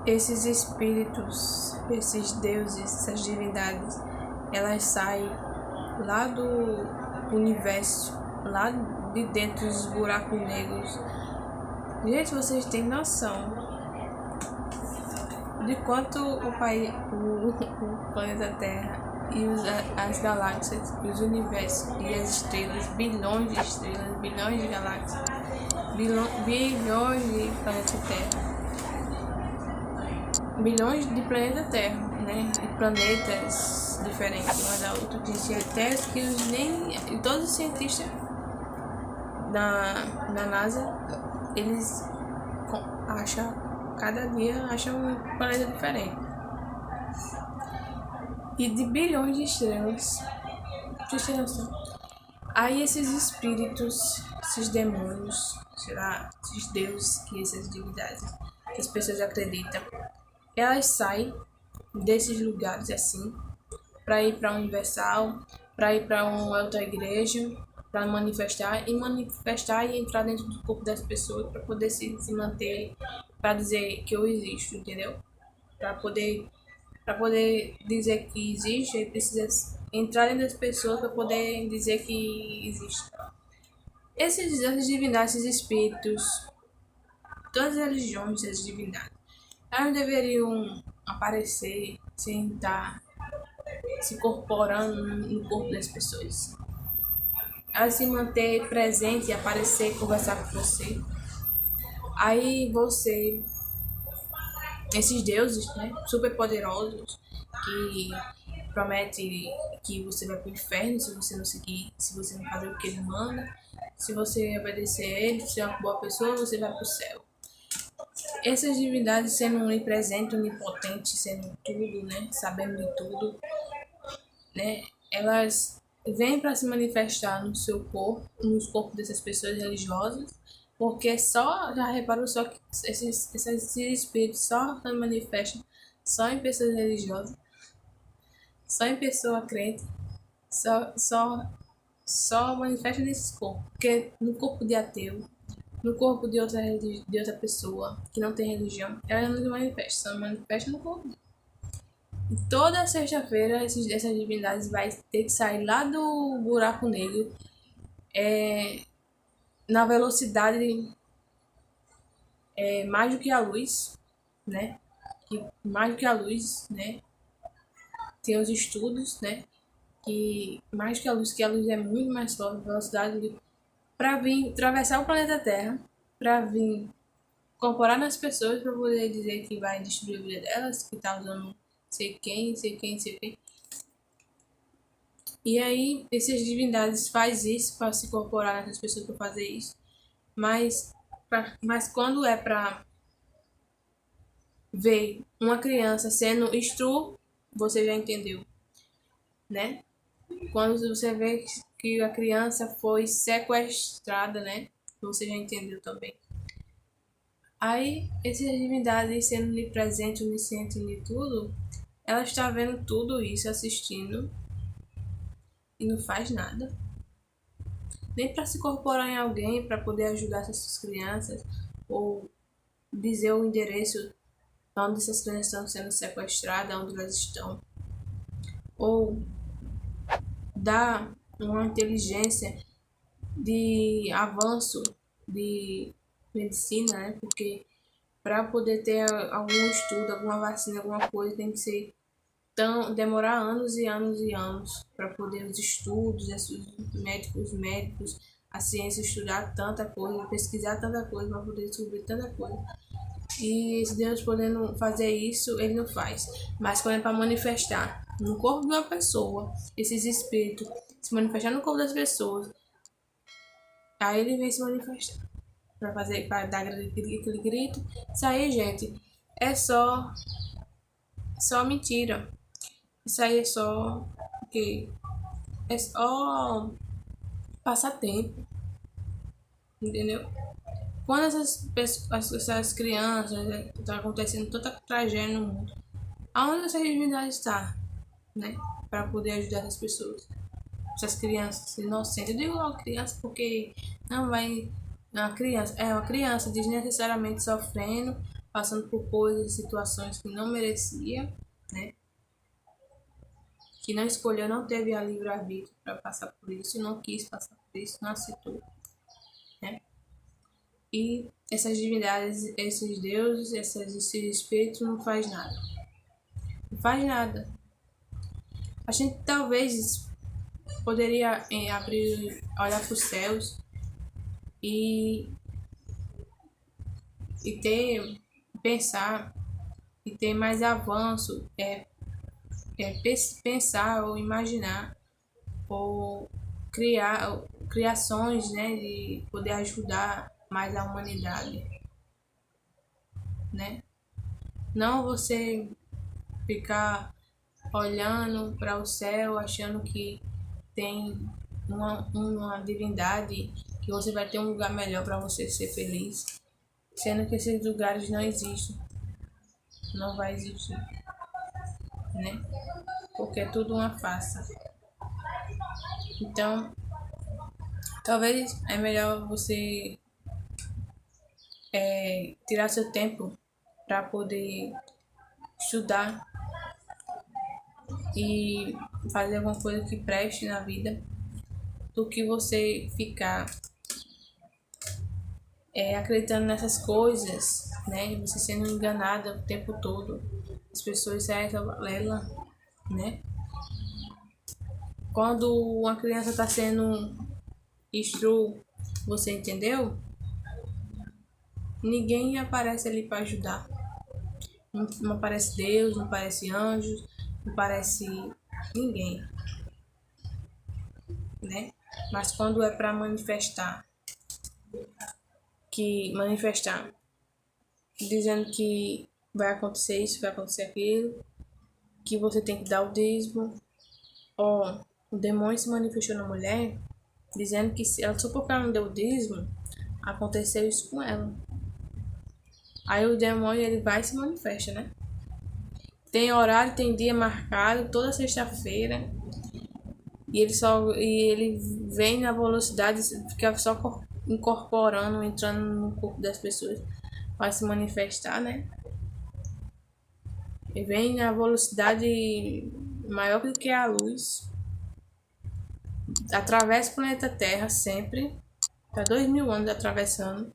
Esses espíritos, esses deuses, essas divindades, elas saem lá do universo, lá de dentro dos buracos negros. Gente, vocês têm noção de quanto o planeta Terra e as galáxias, os universos e as estrelas, bilhões de estrelas, bilhões de galáxias, bilhões de planeta Terra. Bilhões de planeta Terra, né? De planetas diferentes uma da outra. Tem até que nem todos os cientistas da NASA, eles cada dia acham um planeta diferente. E de bilhões de estrelas. Aí esses espíritos, esses demônios, sei lá, esses deuses, que essas divindades que as pessoas acreditam, elas saem desses lugares assim para ir para a Universal, para ir para uma outra igreja, para manifestar e entrar dentro do corpo das pessoas para poder se manter, para dizer que eu existo, entendeu? Para poder dizer que existe, ele precisa entrar dentro das pessoas para poder dizer que existe. Essas divindades, esses espíritos, todas as religiões, essas divindades, elas deveriam aparecer sem estar se incorporando no corpo das pessoas. Elas se manter presente, aparecer, conversar com você. Aí você, esses deuses, né, super poderosos, que promete que você vai pro inferno se você não seguir, se você não fazer o que ele manda. Se você obedecer a ele, se é uma boa pessoa, você vai pro céu. Essas divindades sendo onipresente, onipotente, sendo tudo, né, sabendo de tudo, né, elas vêm para se manifestar no seu corpo, nos corpos dessas pessoas religiosas, porque já reparou só que esses espíritos só se manifestam só em pessoas religiosas, só em pessoa crente, só manifesta nesses corpos, porque no corpo de ateu, no corpo de outra pessoa que não tem religião, ela não se manifesta, só manifesta no corpo. E toda sexta-feira essas divindades vai ter que sair lá do buraco negro, na velocidade mais do que a luz, né? Mais do que a luz, né? Tem os estudos, né? Que mais que a luz é muito mais forte, a velocidade para vir atravessar o planeta Terra, para vir incorporar nas pessoas, para poder dizer que vai destruir a vida delas, que tá usando sei quem. E aí, essas divindades faz isso para se incorporar nessas pessoas para fazer isso. Mas quando é para ver uma criança sendo você já entendeu, né? Quando você vê que a criança foi sequestrada, né? Você já entendeu também. Aí, essas divindades sendo presente, onisciente de tudo, ela está vendo tudo isso, assistindo, e não faz nada. Nem para se incorporar em alguém, para poder ajudar essas crianças, ou dizer o endereço onde essas crianças estão sendo sequestradas, onde elas estão, ou dar uma inteligência de avanço de medicina, né? Porque para poder ter algum estudo, alguma vacina, alguma coisa, tem que ser demorar anos e anos e anos para poder os estudos, os médicos, a ciência estudar tanta coisa, pesquisar tanta coisa para poder descobrir tanta coisa. E se Deus podendo fazer isso, ele não faz. Mas quando é para manifestar no corpo de uma pessoa, esses espíritos se manifestar no corpo das pessoas, aí ele vem se manifestar para dar aquele grito. Isso aí, gente, é só mentira. Isso aí é só que é só passatempo, entendeu? Quando essas crianças, tá acontecendo tanta tragédia no mundo, aonde essa divindade está, né? Para poder ajudar as pessoas, essas crianças inocentes. Eu digo logo criança porque não vai uma criança desnecessariamente sofrendo passando por coisas, situações que não merecia, né? Que não escolheu, não teve a livre-arbítrio para passar por isso, não quis passar por isso, não aceitou, né? E essas divindades, esses deuses, esses espíritos não faz nada. Não faz nada. A gente talvez poderia abrir, olhar para os céus e pensar e ter mais avanço, pensar ou imaginar ou criar criações, né, de poder ajudar mais a humanidade, né? Não você ficar olhando para o céu achando que tem uma divindade, que você vai ter um lugar melhor para você ser feliz, sendo que esses lugares não existem, não vai existir, né? Porque é tudo uma farsa. Então, talvez é melhor você tirar seu tempo para poder estudar e fazer alguma coisa que preste na vida, do que você ficar acreditando nessas coisas, né? Você sendo enganada o tempo todo. As pessoas certas, balela, né? Quando uma criança está sendo instru, você entendeu? Ninguém aparece ali para ajudar. Não aparece Deus, não aparece anjos, não aparece ninguém, né? Mas quando é para manifestar, dizendo que vai acontecer isso, vai acontecer aquilo, que você tem que dar o dízimo. Ó, o demônio se manifestou na mulher, dizendo que se ela, só porque ela não deu o dízimo, aconteceu isso com ela. Aí o demônio, ele vai e se manifesta, né? Tem horário, tem dia marcado, toda sexta-feira. E ele vem na velocidade, fica só incorporando, entrando no corpo das pessoas para se manifestar, né? E vem na velocidade maior do que a luz. Atravessa o planeta Terra sempre. Está 2000 anos atravessando.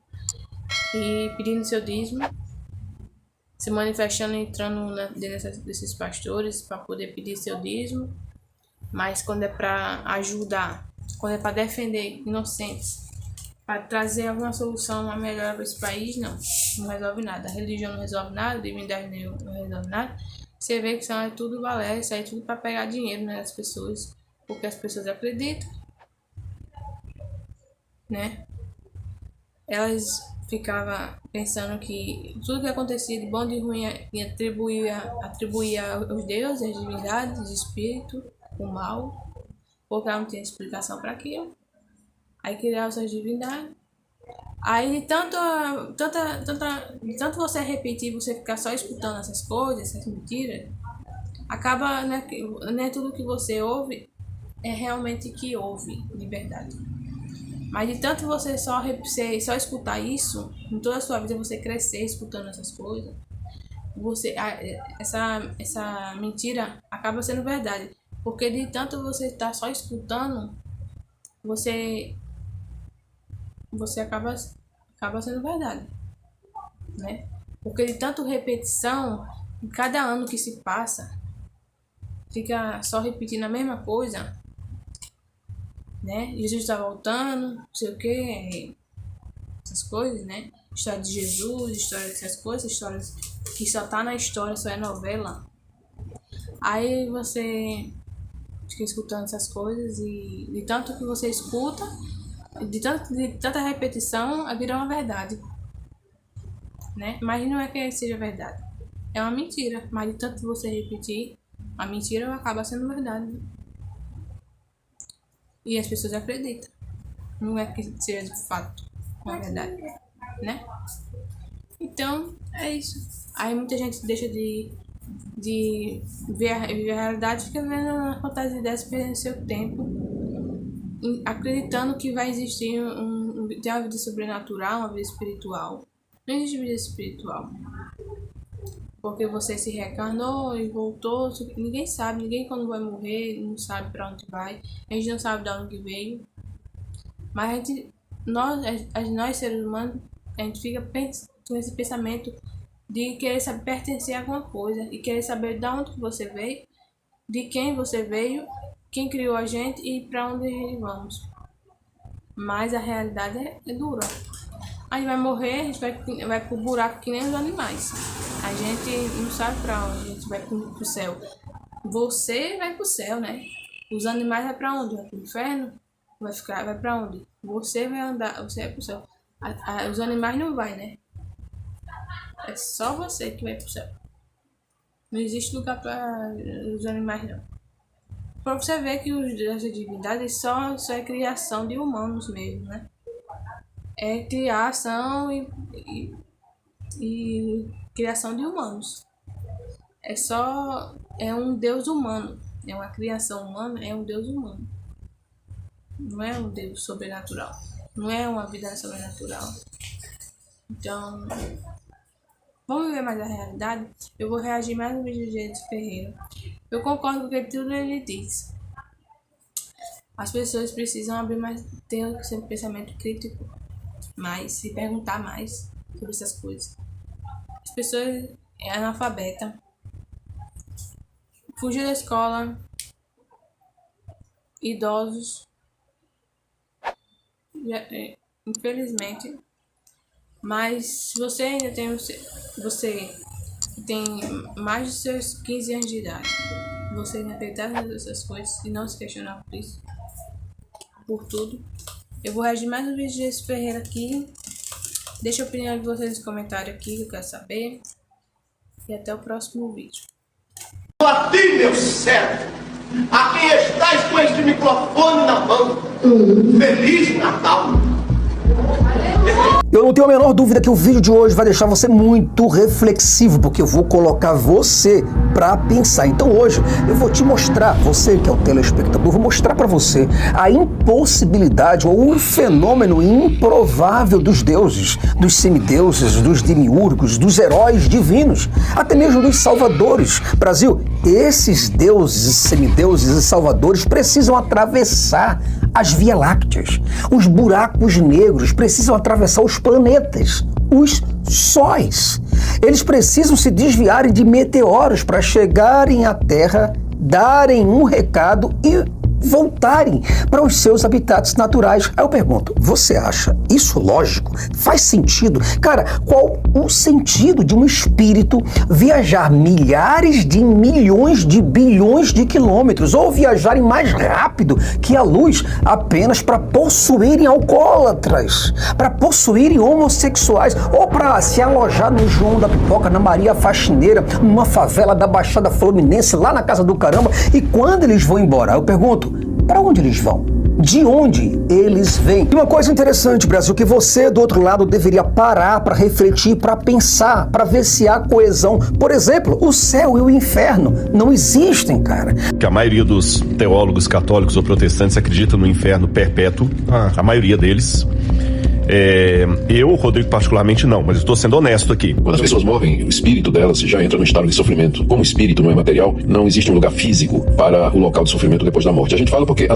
E pedindo seu dízimo. Se manifestando, entrando dentro desses pastores para poder pedir seu dízimo. Mas quando é para ajudar, quando é para defender inocentes, para trazer alguma solução, uma melhora para esse país, não resolve nada. A religião não resolve nada, a divindade não resolve nada. Você vê que isso é tudo balé, isso aí é tudo para pegar dinheiro, né, das pessoas, porque as pessoas acreditam, né? Elas ficavam pensando que tudo que acontecia de bom e de ruim atribuía aos deuses, às divindades, aos espíritos, o mal, porque ela não tinha explicação para aquilo. Aí criaram essas divindades. Aí de tanto você repetir, você ficar só escutando essas coisas, essas mentiras, acaba, né, não é tudo que você ouve é realmente que ouve de verdade. Mas de tanto você só escutar isso, em toda a sua vida você crescer escutando essas coisas, essa mentira acaba sendo verdade. Porque de tanto você estar só escutando, você acaba sendo verdade, né? Porque de tanto repetição, em cada ano que se passa, fica só repetindo a mesma coisa, né? Jesus está voltando, não sei o que, essas coisas, né? História de Jesus, história dessas coisas, histórias que só tá na história, só é novela. Aí você fica escutando essas coisas e de tanto que você escuta, de tanta repetição, vira uma verdade, né? Mas não é que seja verdade, é uma mentira, mas de tanto você repetir, a mentira acaba sendo verdade, né? E as pessoas acreditam, não é que seja de fato uma verdade, né? Então, é isso. Aí muita gente deixa de ver a realidade, fica vendo a fantasia dessa, perdendo seu tempo, acreditando que vai existir tem uma vida sobrenatural, uma vida espiritual. Não existe vida espiritual. porque você se reencarnou e voltou. Ninguém sabe, ninguém quando vai morrer não sabe para onde vai. A gente não sabe de onde veio. Mas a gente, nós seres humanos, a gente fica com esse pensamento de querer saber pertencer a alguma coisa e querer saber de onde você veio, de quem você veio, quem criou a gente e para onde vamos. Mas a realidade é dura. A gente vai morrer, a gente vai pro buraco que nem os animais. A gente não sabe para onde, a gente vai pro céu. Você vai pro céu, né? Os animais vai para onde? Vai pro inferno? Vai para onde? Você vai andar, você vai pro céu. Os animais não vai, né? É só você que vai pro céu. Não existe lugar para os animais, não. Pra você ver que as divindades só é criação de humanos mesmo, né? É criação e criação de humanos. É um Deus humano. É uma criação humana, é um Deus humano. Não é um Deus sobrenatural. Não é uma vida sobrenatural. Então, vamos ver mais a realidade? Eu vou reagir mais no vídeo de Edson Ferreira. Eu concordo com tudo que ele diz. As pessoas precisam abrir mais, ter um pensamento crítico, mais, se perguntar mais sobre essas coisas. As pessoas é analfabeta, fugir da escola, idosos, infelizmente. Mas se você ainda tem mais de seus 15 anos de idade, você ainda acreditar nessas coisas e não se questionar por isso, por tudo. Eu vou reagir mais um vídeo de Edson Ferreira aqui. Deixa a opinião de vocês nos comentários aqui, que eu quero saber. E até o próximo vídeo. A ti, meu servo, a quem estás com este microfone na mão, Feliz Natal. Eu não tenho a menor dúvida que o vídeo de hoje vai deixar você muito reflexivo, porque eu vou colocar você para pensar. Então hoje eu vou te mostrar, você que é o telespectador, vou mostrar para você a impossibilidade ou o fenômeno improvável dos deuses, dos semideuses, dos demiurgos, dos heróis divinos, até mesmo dos salvadores. Brasil, esses deuses, semideuses e salvadores precisam atravessar as Vias Lácteas. Os buracos negros precisam atravessar os planetas, os sóis. Eles precisam se desviarem de meteoros para chegarem à Terra, darem um recado e voltarem para os seus habitats naturais. Aí eu pergunto, você acha isso lógico? Faz sentido? Cara, qual o sentido de um espírito viajar milhares de milhões de bilhões de quilômetros ou viajarem mais rápido que a luz apenas para possuírem alcoólatras, para possuírem homossexuais ou para se alojar no João da Pipoca, na Maria Faxineira, numa favela da Baixada Fluminense, lá na casa do caramba, e quando eles vão embora? Eu pergunto, para onde eles vão? De onde eles vêm? E uma coisa interessante, Brasil, que você do outro lado deveria parar para refletir, para pensar, para ver se há coesão. Por exemplo, o céu e o inferno não existem, cara. Que a maioria dos teólogos católicos ou protestantes acredita no inferno perpétuo, a maioria deles. Eu, Rodrigo, particularmente não, mas estou sendo honesto aqui. Quando as pessoas morrem, o espírito delas já entra no estado de sofrimento. Como o espírito não é material, não existe um lugar físico para o local de sofrimento depois da morte. A gente fala porque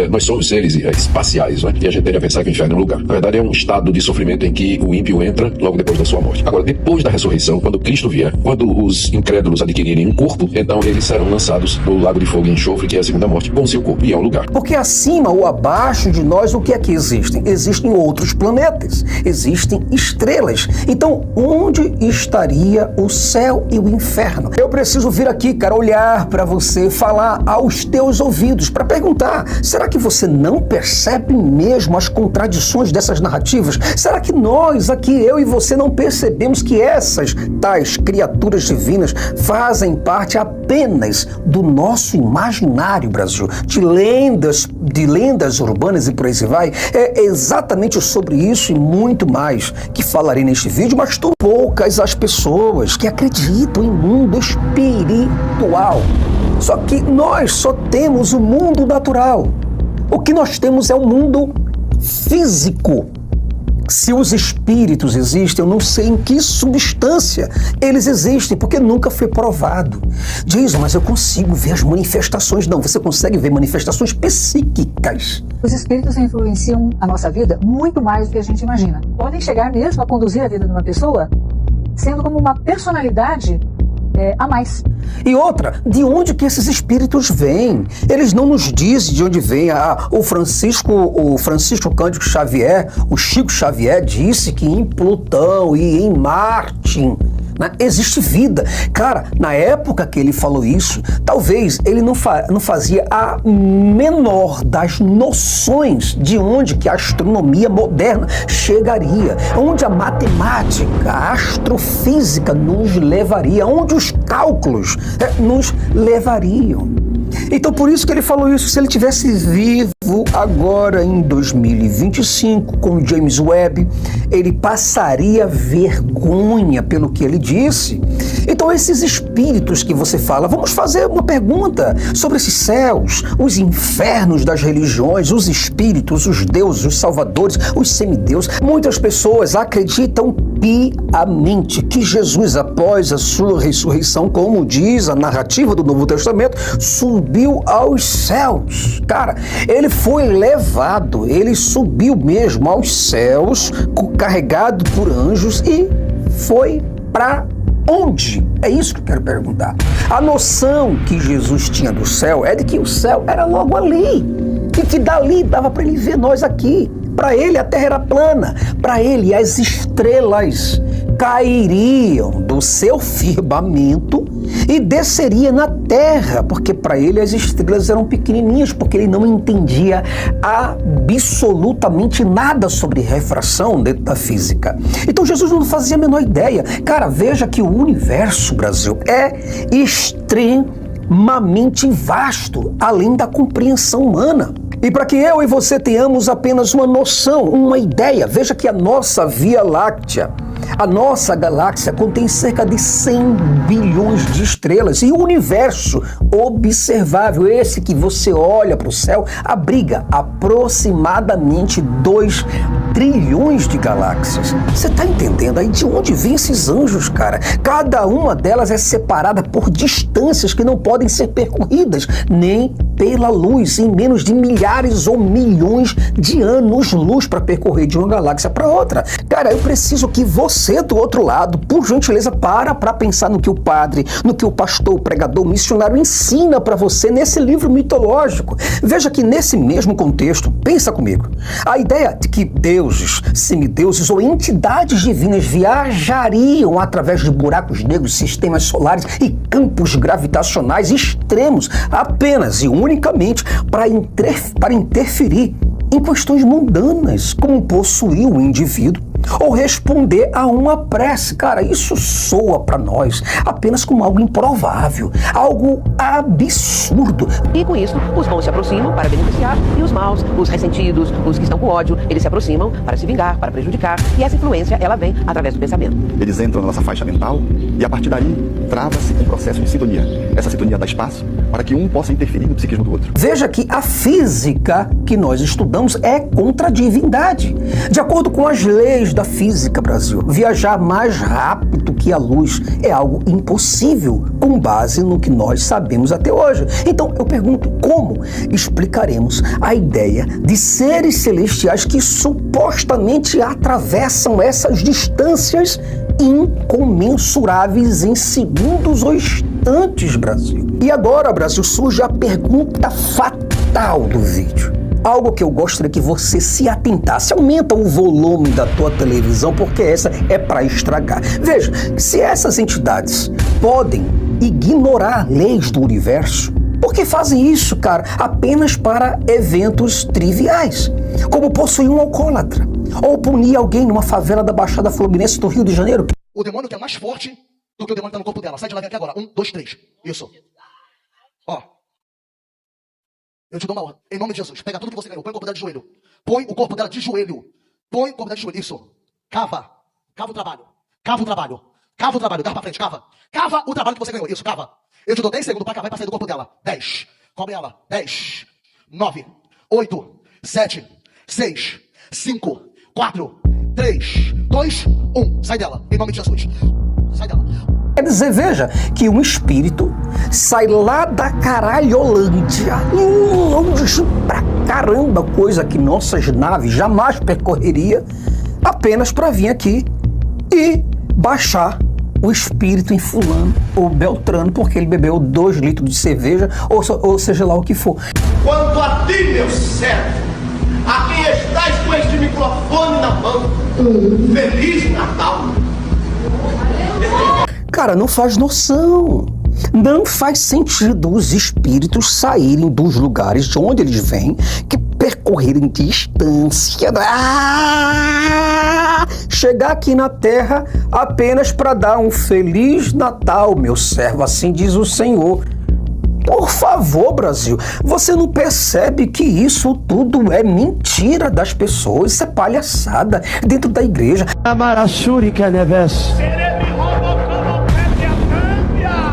nós somos seres espaciais, né? E a gente tende a pensar que o inferno é um lugar. Na verdade, é um estado de sofrimento em que o ímpio entra logo depois da sua morte. Agora, depois da ressurreição, quando Cristo vier, quando os incrédulos adquirirem um corpo, então eles serão lançados no lago de fogo e enxofre, que é a segunda morte, com seu corpo. E é um lugar. Porque acima ou abaixo de nós, o que é que existem? Existem outros planetas, existem estrelas. Então, onde estaria o céu e o inferno? Eu preciso vir aqui, cara, olhar para você, falar aos teus ouvidos, para perguntar, será que você não percebe mesmo as contradições dessas narrativas? Será que nós aqui, eu e você, não percebemos que essas tais criaturas divinas fazem parte apenas do nosso imaginário, Brasil, de lendas urbanas e por aí se vai? É exatamente sobre isso e muito mais que falarei neste vídeo, mas poucas as pessoas que acreditam em mundo espiritual. Só que nós só temos o mundo natural. O que nós temos é o mundo físico. Se os espíritos existem, eu não sei em que substância eles existem, porque nunca foi provado. Jason, mas eu consigo ver as manifestações. Não, você consegue ver manifestações psíquicas. Os espíritos influenciam a nossa vida muito mais do que a gente imagina. Podem chegar mesmo a conduzir a vida de uma pessoa sendo como uma personalidade a mais. E outra, de onde que esses espíritos vêm? Eles não nos dizem de onde vem. O Francisco Cândido Xavier, o Chico Xavier, disse que em Plutão e em Marte, né, existe vida. Cara, na época que ele falou isso, talvez ele não fazia a menor das noções de onde que a astronomia moderna chegaria, onde a matemática, a astrofísica nos levaria, onde os cálculos nos levariam. Então, por isso que ele falou isso. Se ele tivesse vivo agora em 2025 com o James Webb, ele passaria vergonha pelo que ele disse. Então, esses espíritos que você fala, vamos fazer uma pergunta sobre esses céus, os infernos das religiões, os espíritos, os deuses, os salvadores, os semideuses. Muitas pessoas acreditam piamente que Jesus, após a sua ressurreição, como diz a narrativa do Novo Testamento, subiu aos céus. Cara, ele foi levado, ele subiu mesmo aos céus, carregado por anjos, e foi para onde? É isso que eu quero perguntar. A noção que Jesus tinha do céu é de que o céu era logo ali, e que dali dava para ele ver nós aqui. Para ele a terra era plana, para ele as estrelas cairiam do seu firmamento e desceria na terra, porque para ele as estrelas eram pequenininhas, porque ele não entendia absolutamente nada sobre refração dentro da física. Então Jesus não fazia a menor ideia. Cara, veja que o universo, Brasil, é extremamente vasto, além da compreensão humana. E para que eu e você tenhamos apenas uma noção, uma ideia, veja que a nossa Via Láctea, a nossa galáxia, contém cerca de 100 bilhões de estrelas, e o universo observável, esse que você olha para o céu, abriga aproximadamente 2 trilhões de galáxias. Você está entendendo aí de onde vêm esses anjos, cara? Cada uma delas é separada por distâncias que não podem ser percorridas nem pela luz, em menos de milhares ou milhões de anos-luz para percorrer de uma galáxia para outra. Cara, eu preciso que você do outro lado, por gentileza, para pensar no que o padre, no que o pastor, o pregador, o missionário ensina para você nesse livro mitológico. Veja que nesse mesmo contexto, pensa comigo, a ideia de que deuses, semideuses ou entidades divinas viajariam através de buracos negros, sistemas solares e campos gravitacionais extremos apenas e unicamente para interferir em questões mundanas, como possuir o indivíduo ou responder a uma prece. Cara, isso soa para nós apenas como algo improvável, algo absurdo. E com isso, os bons se aproximam para beneficiar e os maus, os ressentidos, os que estão com ódio, eles se aproximam para se vingar, para prejudicar, e essa influência, ela vem através do pensamento. Eles entram na nossa faixa mental e a partir daí trava-se um processo de sintonia. Essa sintonia dá espaço para que um possa interferir no psiquismo do outro. Veja que a física que nós estudamos é contra a divindade. De acordo com as leis da física, Brasil, viajar mais rápido que a luz é algo impossível, com base no que nós sabemos até hoje. Então, eu pergunto, como explicaremos a ideia de seres celestiais que supostamente atravessam essas distâncias incomensuráveis em segundos ou instantes, Brasil? E agora, Brasil, surge a pergunta fatal do vídeo. Algo que eu gostaria que você se atentasse. Aumenta o volume da tua televisão, porque essa é para estragar. Veja, se essas entidades podem ignorar leis do universo, por que fazem isso, cara? Apenas para eventos triviais, como possuir um alcoólatra, ou punir alguém numa favela da Baixada Fluminense do Rio de Janeiro. O demônio que é mais forte do que o demônio que tá no corpo dela. Sai de lá, vem aqui agora. 1, 2, 3. Isso. Ó. Eu te dou uma ordem. Em nome de Jesus. Pega tudo que você ganhou. Põe o corpo dela de joelho. Põe o corpo dela de joelho. Põe o corpo dela de joelho. Isso. Cava. Cava o trabalho. Cava o trabalho. Cava o trabalho. Garra pra frente. Cava. Cava o trabalho que você ganhou. Isso. Cava. Eu te dou 10 segundos pra cavar e pra sair do corpo dela. 10. Cobre ela. 10. 9. 8. 7. 6. 5. 4. 3, 2, 1. Sai dela, em nome de Jesus. Sai dela. Quer dizer, veja, que um espírito sai lá da Caralholândia, longe pra caramba, coisa que nossas naves jamais percorreria, apenas para vir aqui e baixar o espírito em fulano ou Beltrano, porque ele bebeu 2 litros de cerveja, ou seja lá o que for. Quanto a ti, meu servo, a quem estás com este microfone na mão, Feliz Natal. Cara, não faz noção. Não faz sentido os espíritos saírem dos lugares de onde eles vêm, que percorrerem distância, chegar aqui na Terra apenas para dar um Feliz Natal, meu servo, assim diz o Senhor. Por favor, Brasil, você não percebe que isso tudo é mentira das pessoas, isso é palhaçada dentro da igreja.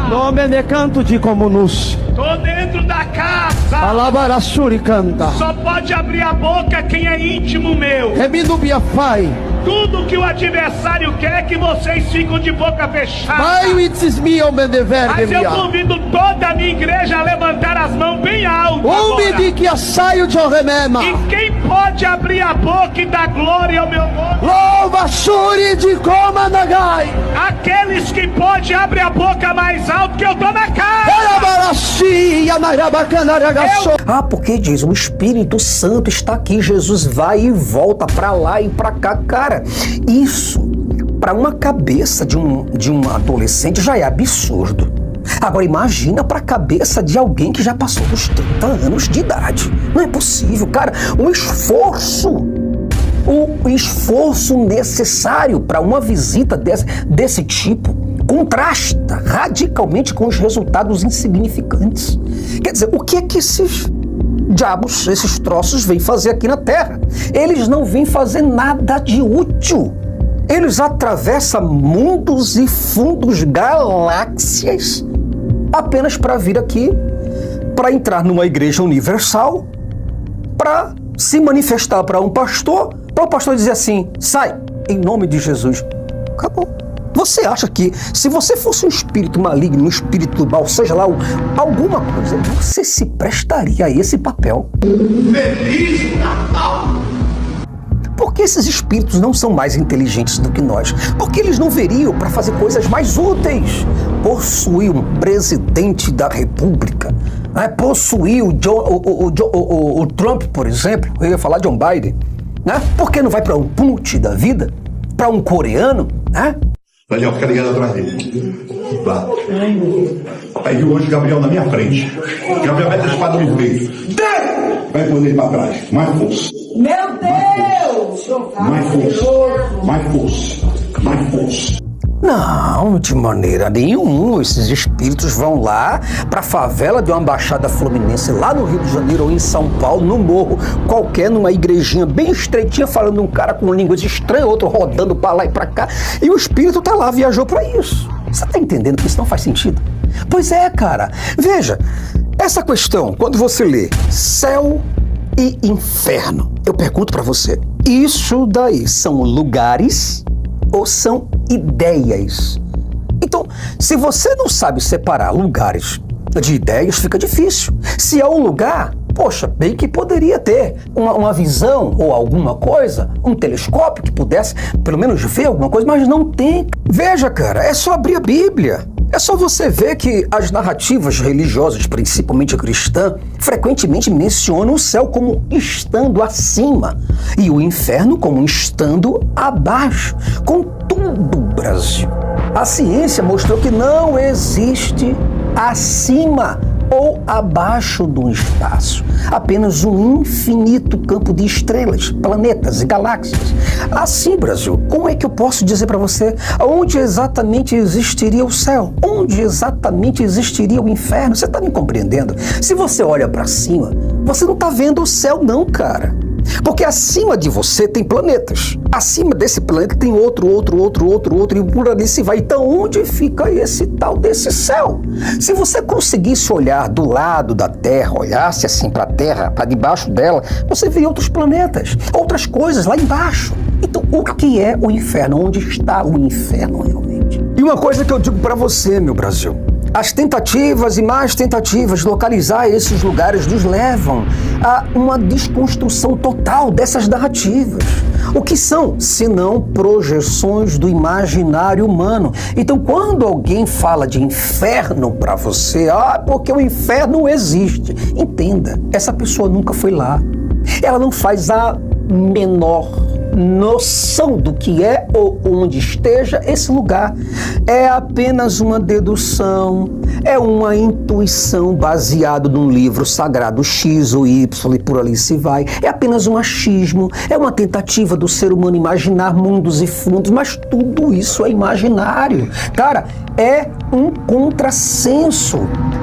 Nome de canto de comunus. Tô dentro da casa. Alabarasuri canta. Só pode abrir a boca quem é íntimo meu. Remidubia fai. Tudo que o adversário quer é que vocês ficam de boca fechada. Mas eu convido toda a minha igreja a levantar as mãos bem alto agora. E quem pode abrir a boca e dar glória ao meu nome? Louva Shuri de Komanagai. Aqueles que podem abrir a boca mais alto que eu tô na casa. Ah, porque diz, o Espírito Santo está aqui, Jesus vai e volta pra lá e pra cá, cara. Isso, para uma cabeça de um adolescente já é absurdo. Agora imagina para a cabeça de alguém que já passou dos 30 anos de idade. Não é possível, cara. O esforço necessário para uma visita desse tipo contrasta radicalmente com os resultados insignificantes. Quer dizer, o que é que esses diabos, esses troços, vêm fazer aqui na Terra? Eles não vêm fazer nada de útil. Eles atravessam mundos e fundos, galáxias, apenas para vir aqui, para entrar numa igreja universal, para se manifestar para um pastor, para o pastor dizer assim: sai, em nome de Jesus. Acabou. Você acha que se você fosse um espírito maligno, um espírito do mal, seja lá alguma coisa, você se prestaria a esse papel? Feliz Natal! Por que esses espíritos não são mais inteligentes do que nós? Porque eles não veriam para fazer coisas mais úteis? Possuir um presidente da República, né? Possuir o Trump, por exemplo, eu ia falar John Biden, né? Por que não vai para um Putin da vida? Para um coreano, né? Daniel, fica ligado atrás dele. Lá. Aí hoje Gabriel na minha frente. Gabriel mete a espada no peito. Vai poder ir para trás. Mais força. Meu Deus! Mais força. Mais força. Mais força. Não, de maneira nenhuma. Esses espíritos vão lá para a favela de uma Baixada Fluminense, lá no Rio de Janeiro ou em São Paulo, no morro qualquer, numa igrejinha bem estreitinha, falando um cara com línguas estranhas, outro rodando para lá e para cá, e o espírito tá lá, viajou para isso. Você tá entendendo que isso não faz sentido? Pois é, cara. Veja, essa questão, quando você lê céu e inferno, eu pergunto para você, isso daí são lugares ou são ideias? Então, se você não sabe separar lugares de ideias, fica difícil. Se é um lugar, poxa, bem que poderia ter uma visão ou alguma coisa, um telescópio que pudesse pelo menos ver alguma coisa, mas não tem. Veja, cara, é só abrir a Bíblia. É só você ver que as narrativas religiosas, principalmente a cristã, frequentemente mencionam o céu como estando acima e o inferno como estando abaixo. Contudo, Brasil, a ciência mostrou que não existe acima ou abaixo do espaço, apenas um infinito campo de estrelas, planetas e galáxias. Assim, Brasil, como é que eu posso dizer para você onde exatamente existiria o céu? Onde exatamente existiria o inferno? Você está me compreendendo? Se você olha para cima, você não está vendo o céu não, cara. Porque acima de você tem planetas. Acima desse planeta tem outro, e por ali se vai. Então, onde fica esse tal desse céu? Se você conseguisse olhar do lado da Terra, olhasse assim para a Terra, para debaixo dela, você vê outros planetas, outras coisas lá embaixo. Então, o que é o inferno? Onde está o inferno realmente? E uma coisa que eu digo para você, meu Brasil, as tentativas e mais tentativas de localizar esses lugares nos levam a uma desconstrução total dessas narrativas. O que são, senão projeções do imaginário humano? Então, quando alguém fala de inferno para você, porque o inferno existe, entenda, essa pessoa nunca foi lá. Ela não faz a menor noção do que é ou onde esteja esse lugar. É apenas uma dedução, é uma intuição baseada num livro sagrado X ou Y e por ali se vai. É apenas um achismo, é uma tentativa do ser humano imaginar mundos e fundos, mas tudo isso é imaginário. Cara, é um contrassenso.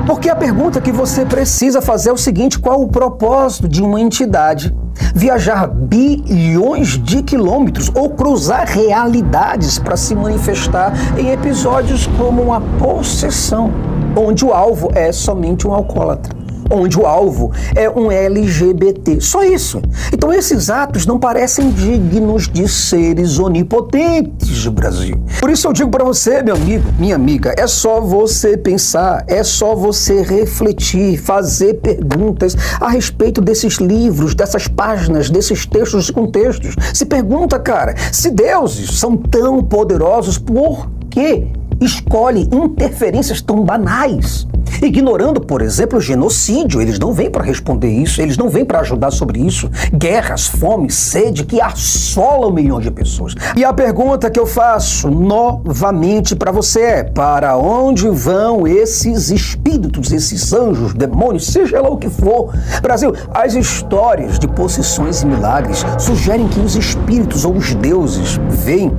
Porque a pergunta que você precisa fazer é o seguinte: qual o propósito de uma entidade viajar bilhões de quilômetros ou cruzar realidades para se manifestar em episódios como uma possessão, onde o alvo é somente um alcoólatra, onde o alvo é um LGBT, só isso. Então esses atos não parecem dignos de seres onipotentes do Brasil. Por isso eu digo para você, meu amigo, minha amiga, é só você pensar, é só você refletir, fazer perguntas a respeito desses livros, dessas páginas, desses textos e contextos. Se pergunta, cara, se deuses são tão poderosos, por que escolhe interferências tão banais? Ignorando, por exemplo, o genocídio. Eles não vêm para responder isso, eles não vêm para ajudar sobre isso. Guerras, fome, sede que assolam milhões de pessoas. E a pergunta que eu faço novamente para você é: para onde vão esses espíritos, esses anjos, demônios, seja lá o que for? Brasil, as histórias de possessões e milagres sugerem que os espíritos ou os deuses vêm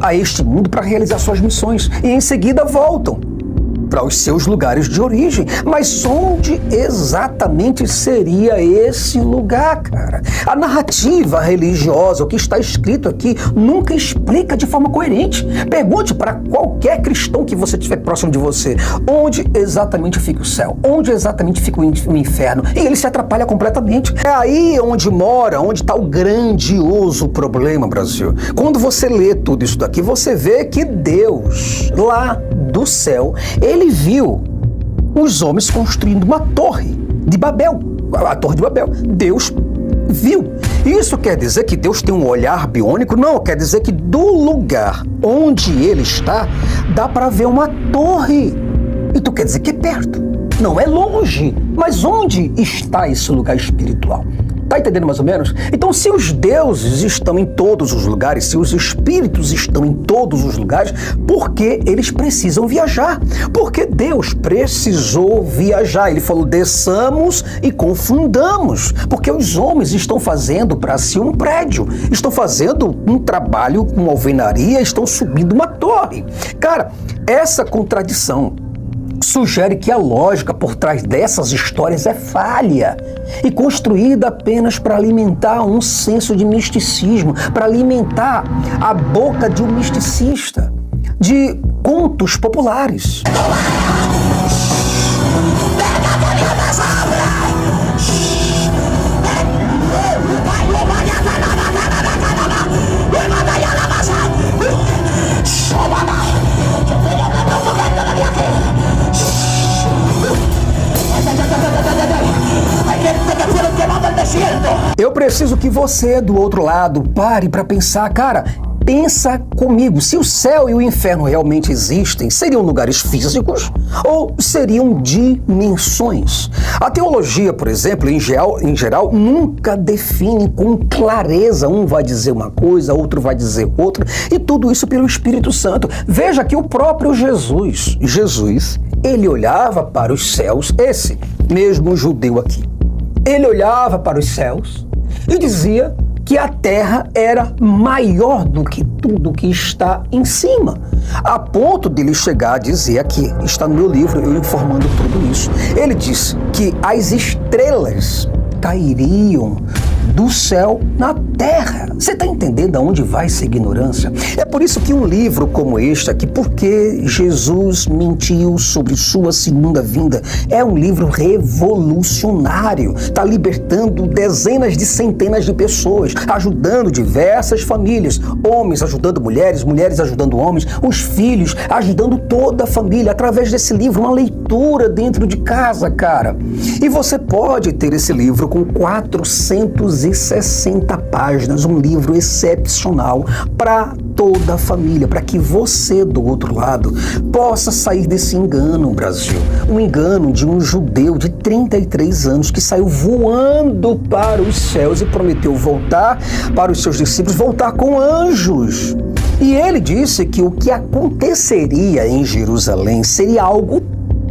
a este mundo para realizar suas missões e em seguida voltam para os seus lugares de origem. Mas onde exatamente seria esse lugar, cara? A narrativa religiosa, o que está escrito aqui, nunca explica de forma coerente. Pergunte para qualquer cristão que você tiver próximo de você: onde exatamente fica o céu? Onde exatamente fica o inferno? E ele se atrapalha completamente. É aí onde mora, onde está o grandioso problema, Brasil. Quando você lê tudo isso daqui, você vê que Deus, lá do céu, ele viu os homens construindo uma torre de Babel. A torre de Babel. Deus viu. Isso quer dizer que Deus tem um olhar biônico? Não, quer dizer que do lugar onde ele está, dá para ver uma torre. Então quer dizer que é perto. Não é longe. Mas onde está esse lugar espiritual? Tá entendendo mais ou menos? Então, se os deuses estão em todos os lugares, se os espíritos estão em todos os lugares, por que eles precisam viajar? Porque Deus precisou viajar. Ele falou: desçamos e confundamos. Porque os homens estão fazendo para si um prédio, estão fazendo um trabalho com alvenaria, estão subindo uma torre. Cara, essa contradição sugere que a lógica por trás dessas histórias é falha e construída apenas para alimentar um senso de misticismo, para alimentar a boca de um misticista, de contos populares. Eu preciso que você, do outro lado, pare para pensar, cara. Pensa comigo, se o céu e o inferno realmente existem, seriam lugares físicos ou seriam dimensões? A teologia, por exemplo, em geral, nunca define com clareza. Um vai dizer uma coisa, outro vai dizer outra, e tudo isso pelo Espírito Santo. Veja que o próprio Jesus, ele olhava para os céus, esse mesmo judeu aqui, ele olhava para os céus e dizia que a terra era maior do que tudo que está em cima. A ponto de ele chegar a dizer aqui, está no meu livro, eu informando tudo isso. Ele disse que as estrelas cairiam do céu na terra. Você está entendendo aonde vai essa ignorância? É por isso que um livro como este aqui, Porque Jesus Mentiu sobre Sua Segunda Vinda, é um livro revolucionário. Está libertando dezenas de centenas de pessoas, ajudando diversas famílias, homens ajudando mulheres, mulheres ajudando homens, os filhos ajudando toda a família, através desse livro, uma leitura dentro de casa, cara. E você pode ter esse livro com 460 páginas, um livro excepcional para toda a família, para que você do outro lado possa sair desse engano, Brasil. Um engano de um judeu de 33 anos que saiu voando para os céus e prometeu voltar para os seus discípulos, voltar com anjos. E ele disse que o que aconteceria em Jerusalém seria algo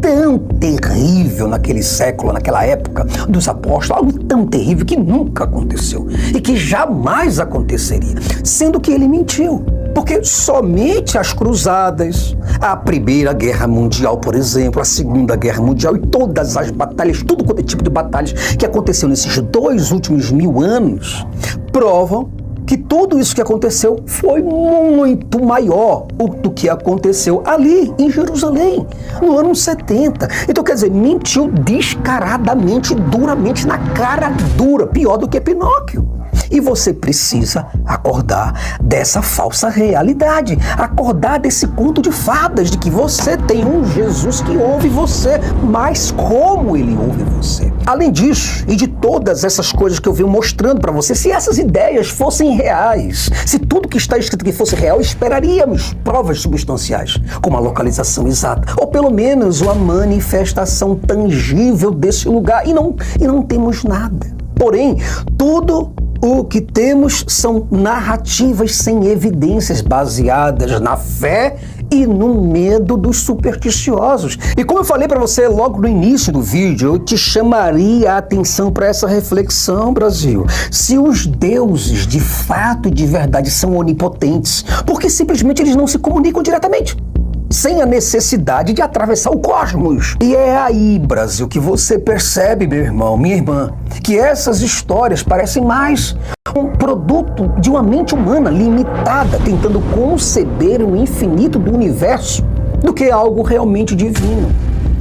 tão terrível naquele século, naquela época dos apóstolos, algo tão terrível que nunca aconteceu e que jamais aconteceria, sendo que ele mentiu. Porque somente as cruzadas, a Primeira Guerra Mundial, por exemplo, a Segunda Guerra Mundial e todas as batalhas, tudo quanto é tipo de batalhas que aconteceu nesses 2 últimos 1000 anos, provam que tudo isso que aconteceu foi muito maior do que aconteceu ali em Jerusalém, no ano 70. Então, quer dizer, mentiu descaradamente, duramente, na cara dura, pior do que Pinóquio. E você precisa acordar dessa falsa realidade, acordar desse conto de fadas, de que você tem um Jesus que ouve você, mas como ele ouve você. Além disso, e de todas essas coisas que eu venho mostrando para você, se essas ideias fossem reais, se tudo que está escrito aqui fosse real, esperaríamos provas substanciais, como a localização exata, ou pelo menos uma manifestação tangível desse lugar, e não temos nada. Porém, tudo o que temos são narrativas sem evidências, baseadas na fé e no medo dos supersticiosos. E como eu falei para você logo no início do vídeo, eu te chamaria a atenção para essa reflexão, Brasil. Se os deuses de fato e de verdade são onipotentes, por que simplesmente eles não se comunicam diretamente? Sem a necessidade de atravessar o cosmos. E é aí, Brasil, que você percebe, meu irmão, minha irmã, que essas histórias parecem mais um produto de uma mente humana limitada, tentando conceber o infinito do universo, do que algo realmente divino.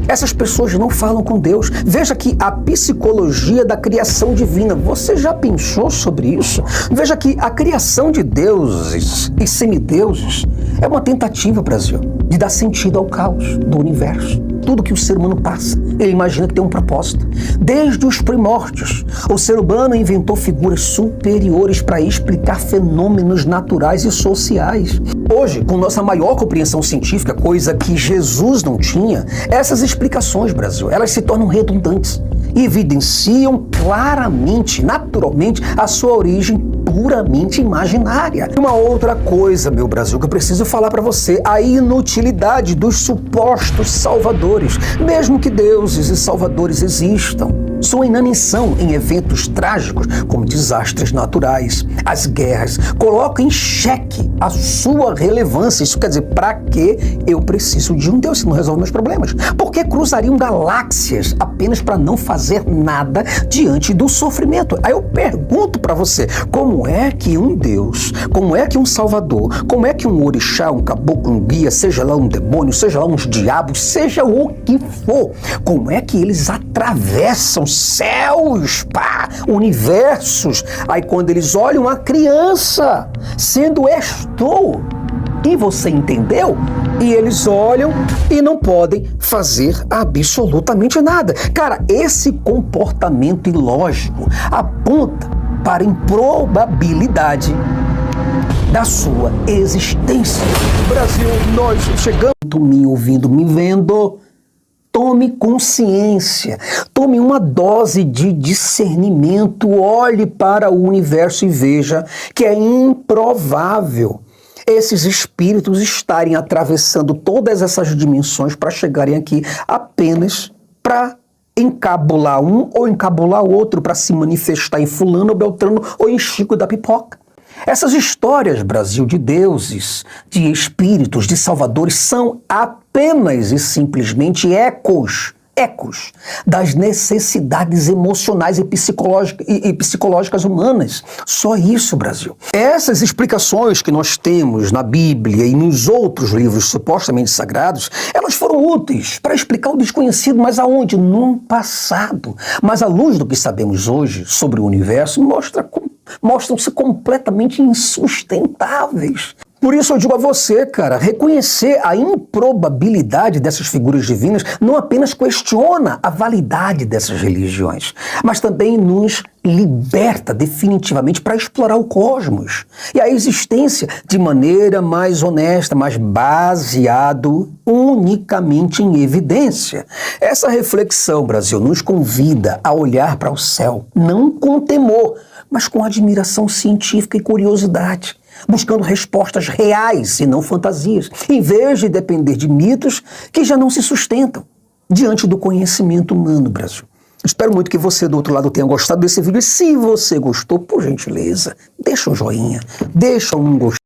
Essas pessoas não falam com Deus. Veja que a psicologia da criação divina, você já pensou sobre isso? Veja que a criação de deuses e semideuses é uma tentativa, Brasil, de dar sentido ao caos do universo. Tudo que o ser humano passa, ele imagina que tem um propósito. Desde os primórdios, o ser humano inventou figuras superiores para explicar fenômenos naturais e sociais. Hoje, com nossa maior compreensão científica, coisa que Jesus não tinha, essas explicações, Brasil, elas se tornam redundantes e evidenciam claramente, naturalmente, a sua origem puramente imaginária. Uma outra coisa, meu Brasil, que eu preciso falar para você, a inutilidade dos supostos salvadores, mesmo que deuses e salvadores existam. Sua inanição em eventos trágicos, como desastres naturais, as guerras, coloca em xeque a sua relevância. Isso quer dizer, para que eu preciso de um Deus se não resolve meus problemas? Por que cruzariam galáxias apenas para não fazer nada diante do sofrimento? Aí eu pergunto para você, como é que um Deus, como é que um Salvador, como é que um orixá, um caboclo, um guia, seja lá um demônio, seja lá uns diabos, seja o que for, como é que eles atravessam céus, universos? Aí quando eles olham a criança sendo estou, e você entendeu? E eles olham e não podem fazer absolutamente nada. Cara, esse comportamento ilógico aponta para a improbabilidade da sua existência. Brasil, nós chegamos, me ouvindo, me vendo. Tome consciência, tome uma dose de discernimento, olhe para o universo e veja que é improvável esses espíritos estarem atravessando todas essas dimensões para chegarem aqui apenas para encabular um ou encabular o outro, para se manifestar em fulano ou beltrano ou em Chico da Pipoca. Essas histórias, Brasil, de deuses, de espíritos, de salvadores, são apenas e simplesmente ecos ecos das necessidades emocionais e psicológicas humanas. Só isso, Brasil. Essas explicações que nós temos na Bíblia e nos outros livros supostamente sagrados, elas foram úteis para explicar o desconhecido, mas aonde? No passado. Mas à luz do que sabemos hoje sobre o universo, mostram-se completamente insustentáveis. Por isso eu digo a você, cara, reconhecer a improbabilidade dessas figuras divinas não apenas questiona a validade dessas religiões, mas também nos liberta definitivamente para explorar o cosmos e a existência de maneira mais honesta, mas baseado unicamente em evidência. Essa reflexão, Brasil, nos convida a olhar para o céu, não com temor, mas com admiração científica e curiosidade, buscando respostas reais e não fantasias, em vez de depender de mitos que já não se sustentam diante do conhecimento humano, Brasil. Espero muito que você do outro lado tenha gostado desse vídeo e se você gostou, por gentileza, deixa um joinha, deixa um gostei.